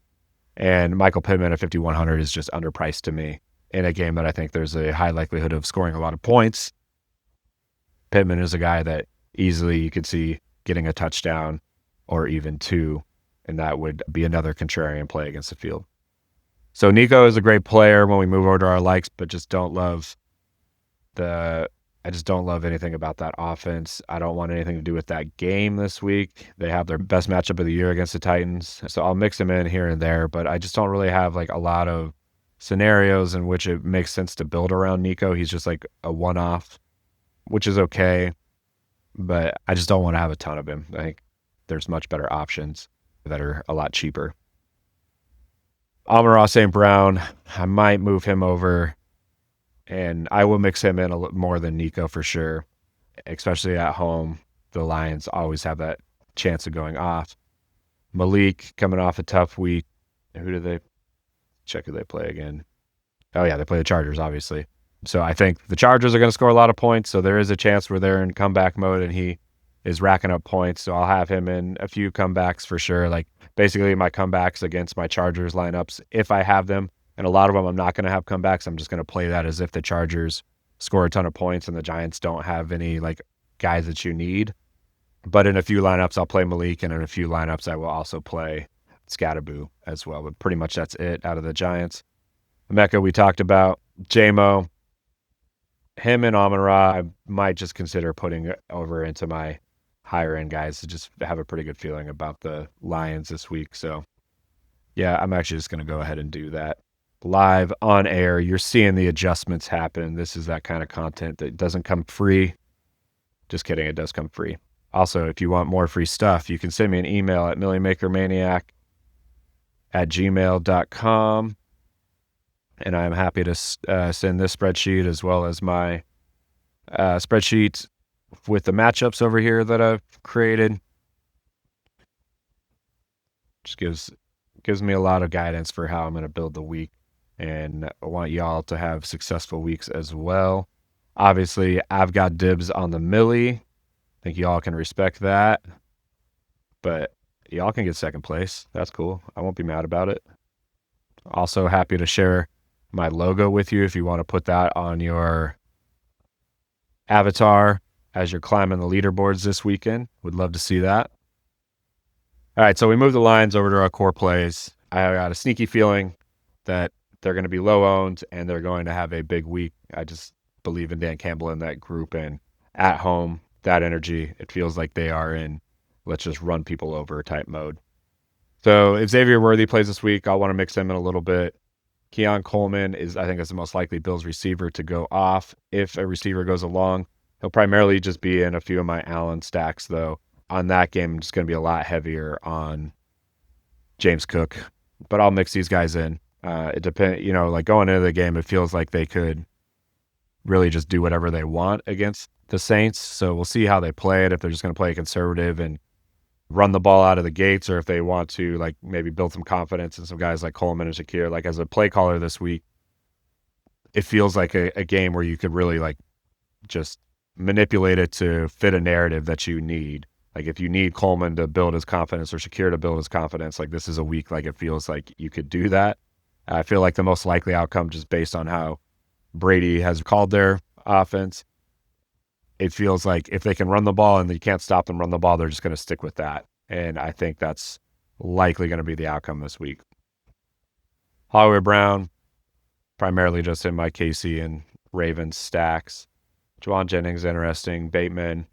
And Michael Pittman at 5,100 is just underpriced to me in a game that I think there's a high likelihood of scoring a lot of points. Pittman is a guy that easily you could see getting a touchdown or even 2, and that would be another contrarian play against the field. So Nico is a great player when we move over to our likes, but I just don't love anything about that offense. I don't want anything to do with that game this week. They have their best matchup of the year against the Titans. So I'll mix them in here and there, but I just don't really have like a lot of scenarios in which it makes sense to build around Nico. He's just like a one-off, which is okay, but I just don't want to have a ton of him. I think there's much better options that are a lot cheaper. Amon-Ra St. Brown, I might move him over, and I will mix him in a little more than Nico for sure, especially at home. The Lions always have that chance of going off. Malik coming off a tough week. Who they play again? Oh, yeah, they play the Chargers, obviously. So I think the Chargers are going to score a lot of points, so there is a chance where they're in comeback mode and he is racking up points, so I'll have him in a few comebacks for sure. Like basically my comebacks against my Chargers lineups, if I have them, and a lot of them I'm not going to have comebacks. I'm just going to play that as if the Chargers score a ton of points and the Giants don't have any like guys that you need. But in a few lineups, I'll play Malik, and in a few lineups, I will also play Scatterboo as well. But pretty much that's it out of the Giants. Mecca, we talked about. JMO, him and Amon-Ra, I might just consider putting over into my higher end guys to just have a pretty good feeling about the Lions this week. So, yeah, I'm actually just going to go ahead and do that. Live on air, you're seeing the adjustments happen. This is that kind of content that doesn't come free. Just kidding, it does come free. Also, if you want more free stuff, you can send me an email at millymakermaniac@gmail.com. And I'm happy to send this spreadsheet as well as my spreadsheet with the matchups over here that I've created. Just gives me a lot of guidance for how I'm going to build the week. And I want y'all to have successful weeks as well. Obviously, I've got dibs on the Milly. I think y'all can respect that. But y'all can get second place. That's cool. I won't be mad about it. Also happy to share my logo with you if you want to put that on your avatar as you're climbing the leaderboards this weekend. Would love to see that. All right, so we move the lines over to our core plays. I got a sneaky feeling that they're going to be low owned and they're going to have a big week. I just believe in Dan Campbell and that group, and at home, that energy, it feels like they are in let's just run people over type mode. So if Xavier Worthy plays this week, I'll want to mix him in a little bit. Keon Coleman is, I think, is the most likely Bills receiver to go off. If a receiver goes along, he'll primarily just be in a few of my Allen stacks, though. On that game, I'm just going to be a lot heavier on James Cook. But I'll mix these guys in. It depends, like going into the game, it feels like they could really just do whatever they want against the Saints. So we'll see how they play it, if they're just going to play conservative and run the ball out of the gates, or if they want to like maybe build some confidence in some guys like Coleman and Shakir. Like as a play caller this week, it feels like a game where you could really like just manipulate it to fit a narrative that you need. Like if you need Coleman to build his confidence or Shakir to build his confidence, like this is a week like it feels like you could do that. I feel like the most likely outcome, just based on how Brady has called their offense, it feels like if they can run the ball and you can't stop them run the ball, they're just going to stick with that. And I think that's likely going to be the outcome this week. Hollywood Brown, primarily just in my KC and Ravens stacks. Juwan Jennings, interesting. Bateman,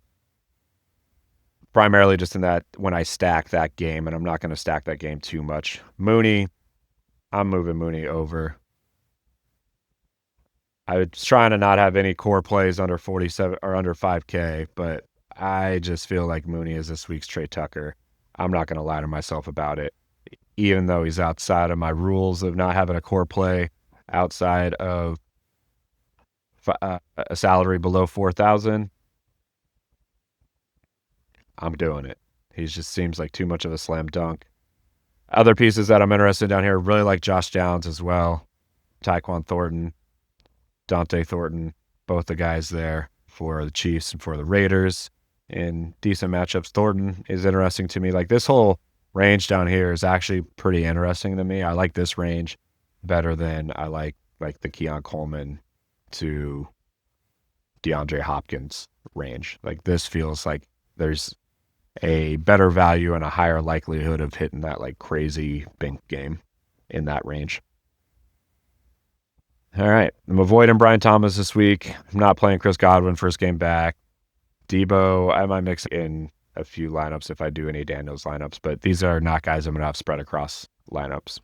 primarily just in that when I stack that game, and I'm not going to stack that game too much. Mooney, I'm moving Mooney over. I was trying to not have any core plays under 47 or under 5K, but I just feel like Mooney is this week's Trey Tucker. I'm not going to lie to myself about it. Even though he's outside of my rules of not having a core play outside of a salary below 4,000, I'm doing it. He just seems like too much of a slam dunk. Other pieces that I'm interested in down here, really like Josh Downs as well. Tyquan Thornton, Dante Thornton, both the guys there for the Chiefs and for the Raiders in decent matchups. Thornton is interesting to me. Like this whole range down here is actually pretty interesting to me. I like this range better than I like the Keon Coleman to DeAndre Hopkins range. Like this feels like there's a better value and a higher likelihood of hitting that like crazy Bink game in that range. All right. I'm avoiding Brian Thomas this week. I'm not playing Chris Godwin first game back. Debo, I might mix in a few lineups if I do any Daniels lineups, but these are not guys I'm going to have spread across lineups.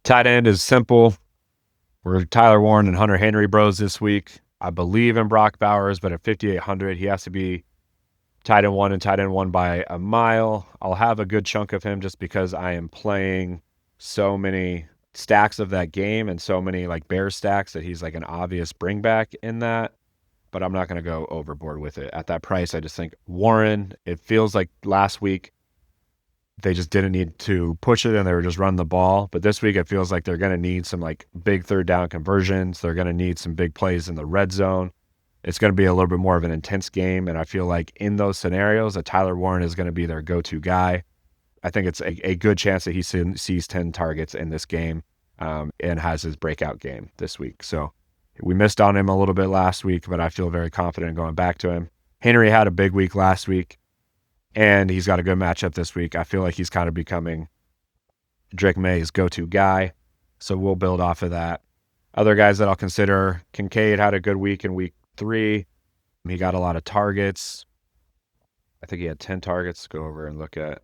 Tight end is simple. We're Tyler Warren and Hunter Henry bros this week. I believe in Brock Bowers, but at 5,800, he has to be tight end one by a mile. I'll have a good chunk of him just because I am playing so many stacks of that game and so many like Bear stacks that he's like an obvious bring back in that. But I'm not going to go overboard with it. At that price, I just think Warren, it feels like last week they just didn't need to push it and they were just running the ball. But this week it feels like they're going to need some like big third down conversions. They're going to need some big plays in the red zone. it's going to be a little bit more of an intense game. And I feel like in those scenarios, that Tyler Warren is going to be their go-to guy. I think it's a good chance that he sees 10 targets in this game and has his breakout game this week. So we missed on him a little bit last week, but I feel very confident going back to him. Henry had a big week last week, and he's got a good matchup this week. I feel like he's kind of becoming Drake May's go-to guy, so we'll build off of that. Other guys that I'll consider, Kincaid had a good week in week 3. He got a lot of targets. I think he had 10 targets. Go over and look at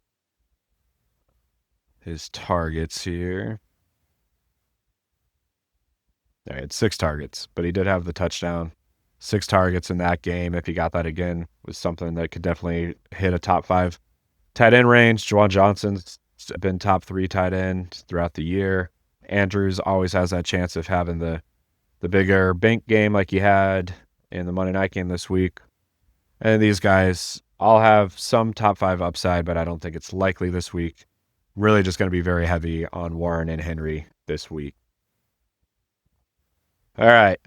his targets here. He had 6 targets, but he did have the touchdown. 6 targets in that game. If he got that again, was something that could definitely hit a top 5 tight end range. Juwan Johnson's been top 3 tight end throughout the year. Andrews always has that chance of having the bigger Bink game like he had in the Monday night game this week. And these guys all have some top 5 upside, but I don't think it's likely this week. Really just going to be very heavy on Warren and Henry this week. All right,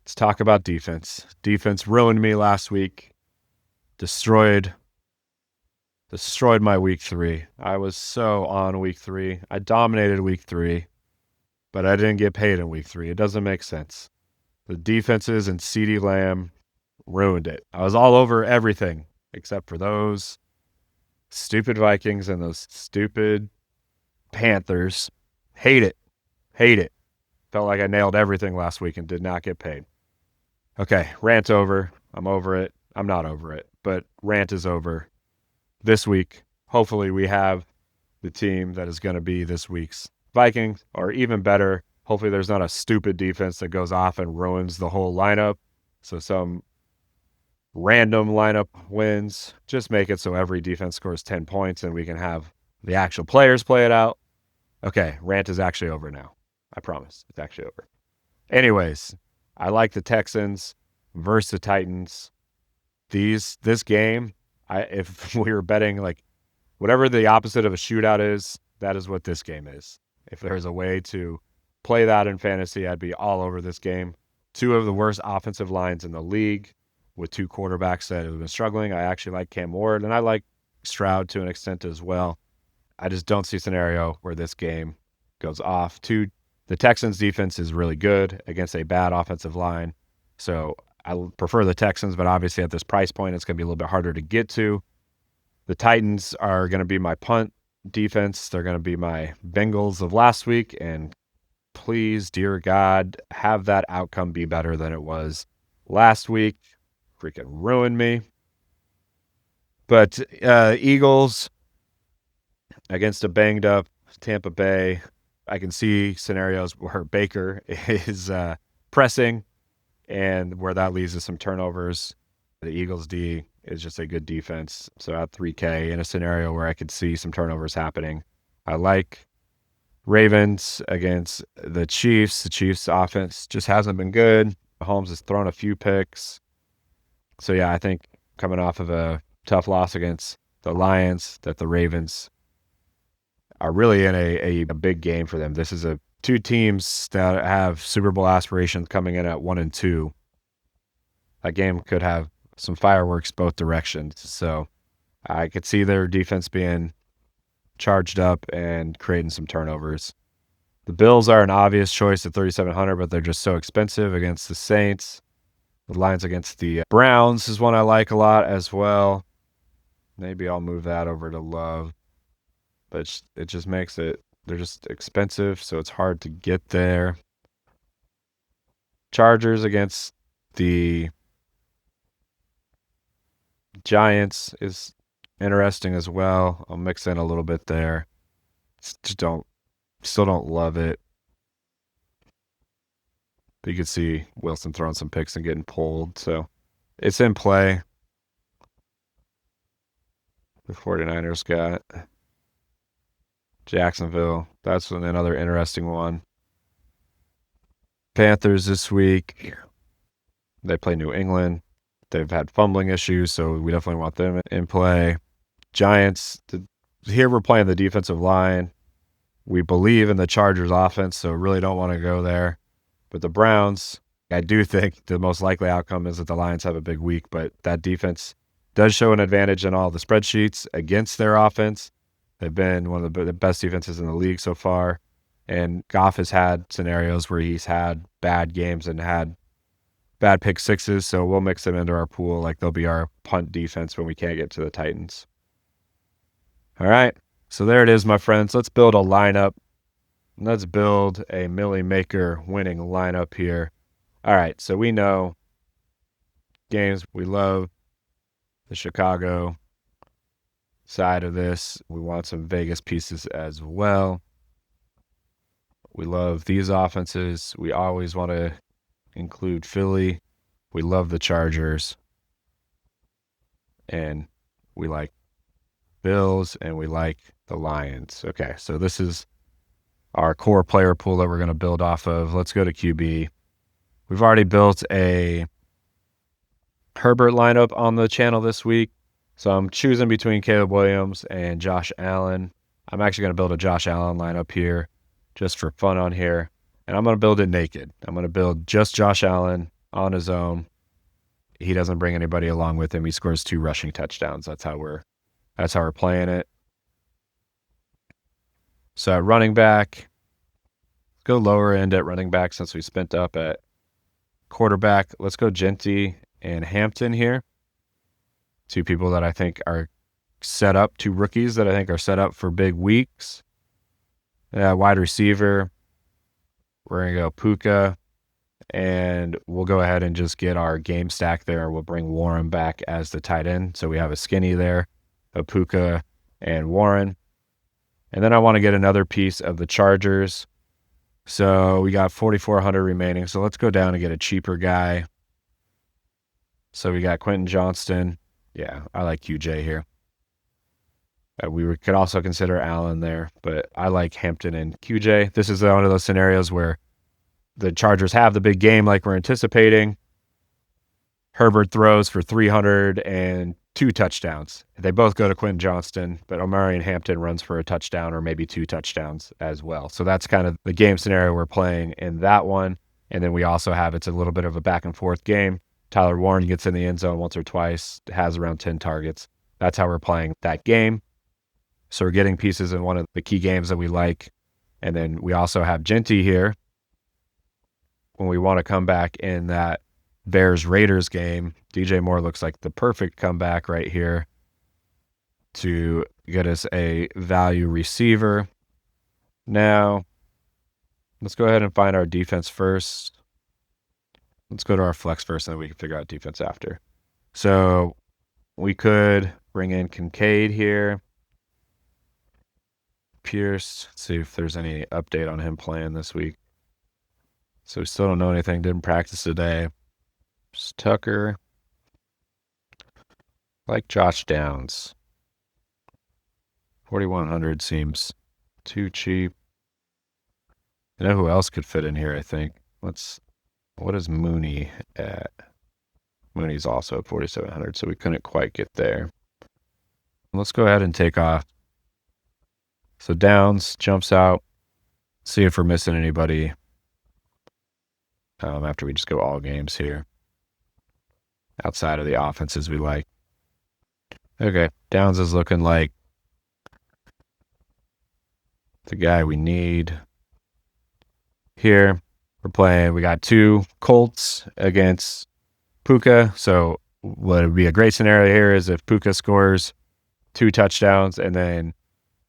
let's talk about defense. Defense ruined me last week. Destroyed my week 3. I was so on week 3. I dominated week 3, but I didn't get paid in week 3. It doesn't make sense. The defenses and CeeDee Lamb ruined it. I was all over everything except for those stupid Vikings and those stupid Panthers. Hate it. Felt like I nailed everything last week and did not get paid. Okay, rant over. I'm over it. I'm not over it, but rant is over. This week, hopefully we have the team that is going to be this week's Vikings, or even better, hopefully there's not a stupid defense that goes off and ruins the whole lineup. So some random lineup wins. Just make it so every defense scores 10 points and we can have the actual players play it out. Okay, rant is actually over now. I promise. It's actually over. Anyways, I like the Texans versus the Titans. This game, if we were betting like whatever the opposite of a shootout is, that is what this game is. If there's a way to play that in fantasy, I'd be all over this game. 2 of the worst offensive lines in the league with 2 quarterbacks that have been struggling. I actually like Cam Ward, and I like Stroud to an extent as well. I just don't see a scenario where this game goes off. The Texans' defense is really good against a bad offensive line. So I prefer the Texans, but obviously at this price point, it's going to be a little bit harder to get to. The Titans are going to be my punt defense. They're going to be my Bengals of last week. And please, dear God, have that outcome be better than it was last week. Freaking ruined me. But Eagles against a banged up Tampa Bay. I can see scenarios where Baker is pressing and where that leads to some turnovers. The Eagles D is just a good defense. So at 3K in a scenario where I could see some turnovers happening. I like Ravens against the Chiefs. The Chiefs offense just hasn't been good. Mahomes has thrown a few picks. So yeah, I think coming off of a tough loss against the Lions, that the Ravens are really in a big game for them. This is 2 teams that have Super Bowl aspirations coming in at 1-2. That game could have some fireworks both directions. So I could see their defense being charged up and creating some turnovers. The Bills are an obvious choice at 3,700, but they're just so expensive against the Saints. The Lions against the Browns is one I like a lot as well. Maybe I'll move that over to Love. But it just makes it, they're just expensive, so it's hard to get there. Chargers against the Giants is interesting as well. I'll mix in a little bit there. Still don't love it. But you can see Wilson throwing some picks and getting pulled, so it's in play. The 49ers got Jacksonville. That's another interesting one. Panthers this week. They play New England. They've had fumbling issues, so we definitely want them in play. Giants. Here we're playing the defensive line. We believe in the Chargers offense, so really don't want to go there. But the Browns, I do think the most likely outcome is that the Lions have a big week, but that defense does show an advantage in all the spreadsheets against their offense. They've been one of the best defenses in the league so far. And Goff has had scenarios where he's had bad games and had bad pick sixes, so we'll mix them into our pool. Like they'll be our punt defense when we can't get to the Titans. All right, so there it is, my friends. Let's build a lineup. Let's build a Milly Maker winning lineup here. All right, so we know games. We love the Chicago side of this. We want some Vegas pieces as well. We love these offenses. We always want to include Philly. We love the Chargers. And we like Bills, and we like the Lions. Okay, so this is our core player pool that we're going to build off of. Let's go to QB. We've already built a Herbert lineup on the channel this week. So I'm choosing between Caleb Williams and Josh Allen. I'm actually going to build a Josh Allen lineup here just for fun on here. And I'm going to build it naked. I'm going to build just Josh Allen on his own. He doesn't bring anybody along with him. He scores 2 rushing touchdowns. That's how we're playing it. So at running back, let's go lower end at running back since we spent up at quarterback. Let's go Genty and Hampton here. 2 people that I think are set up, 2 rookies that I think are set up for big weeks. Wide receiver, we're going to go Puka, and we'll go ahead and just get our game stack there. We'll bring Warren back as the tight end. So we have a skinny there, a Puka and Warren. And then I want to get another piece of the Chargers. So we got 4,400 remaining. So let's go down and get a cheaper guy. So we got Quentin Johnston. Yeah, I like QJ here. We could also consider Allen there, but I like Hampton and QJ. This is one of those scenarios where the Chargers have the big game like we're anticipating. Herbert throws for 302 touchdowns. They both go to Quentin Johnston, but Omarion Hampton runs for a touchdown or maybe 2 touchdowns as well. So that's kind of the game scenario we're playing in that one. And then we also have, it's a little bit of a back and forth game. Tyler Warren gets in the end zone once or twice, has around 10 targets. That's how we're playing that game. So we're getting pieces in one of the key games that we like. And then we also have Genty here when we want to come back in that Bears-Raiders game. DJ Moore looks like the perfect comeback right here to get us a value receiver. Now, let's go ahead and find our defense first. Let's go to our flex first, and then we can figure out defense after. So we could bring in Kincaid here. Pierce, see if there's any update on him playing this week. So we still don't know anything. Didn't practice today. Just Tucker. Like Josh Downs. 4,100 seems too cheap. You know who else could fit in here, I think? What is Mooney at? Mooney's also at 4,700, so we couldn't quite get there. Let's go ahead and take off. So Downs jumps out. See if we're missing anybody after we just go all games here. Outside of the offenses we like. Okay, Downs is looking like the guy we need. Here, we got 2 Colts against Puka. So what would be a great scenario here is if Puka scores 2 touchdowns and then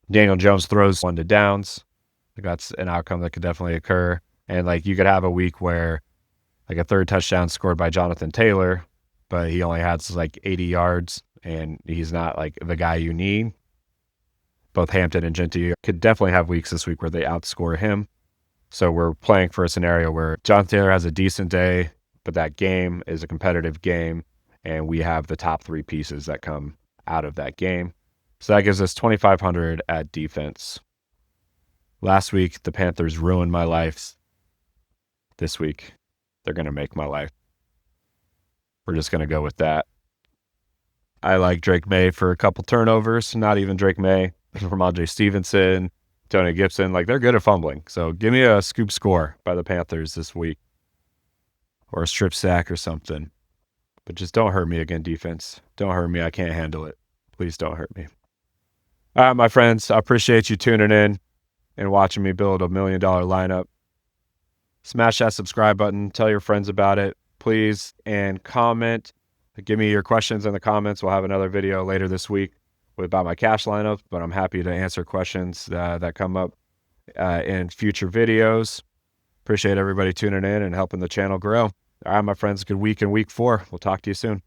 Daniel Jones throws 1 to Downs. That's an outcome that could definitely occur. And like you could have a week where like a 3rd touchdown scored by Jonathan Taylor, but he only has like 80 yards and he's not like the guy you need. Both Hampton and Genty could definitely have weeks this week where they outscore him. So we're playing for a scenario where Jonathan Taylor has a decent day, but that game is a competitive game, and we have the top 3 pieces that come out of that game. So that gives us 2,500 at defense. Last week, the Panthers ruined my life. This week, they're going to make my life. We're just going to go with that. I like Drake May for a couple turnovers, not even Drake May, from Ramondre Stevenson, Tony Gibson. Like, they're good at fumbling. So give me a scoop score by the Panthers this week. or a strip sack or something. But just don't hurt me again, defense. Don't hurt me. I can't handle it. Please don't hurt me. All right, my friends, I appreciate you tuning in and watching me build $1 million lineup. Smash that subscribe button. Tell your friends about it, please, and comment. Give me your questions in the comments. We'll have another video later this week about my cash lineup, but I'm happy to answer questions that come up in future videos. Appreciate everybody tuning in and helping the channel grow. All right, my friends, good week in week 4. We'll talk to you soon.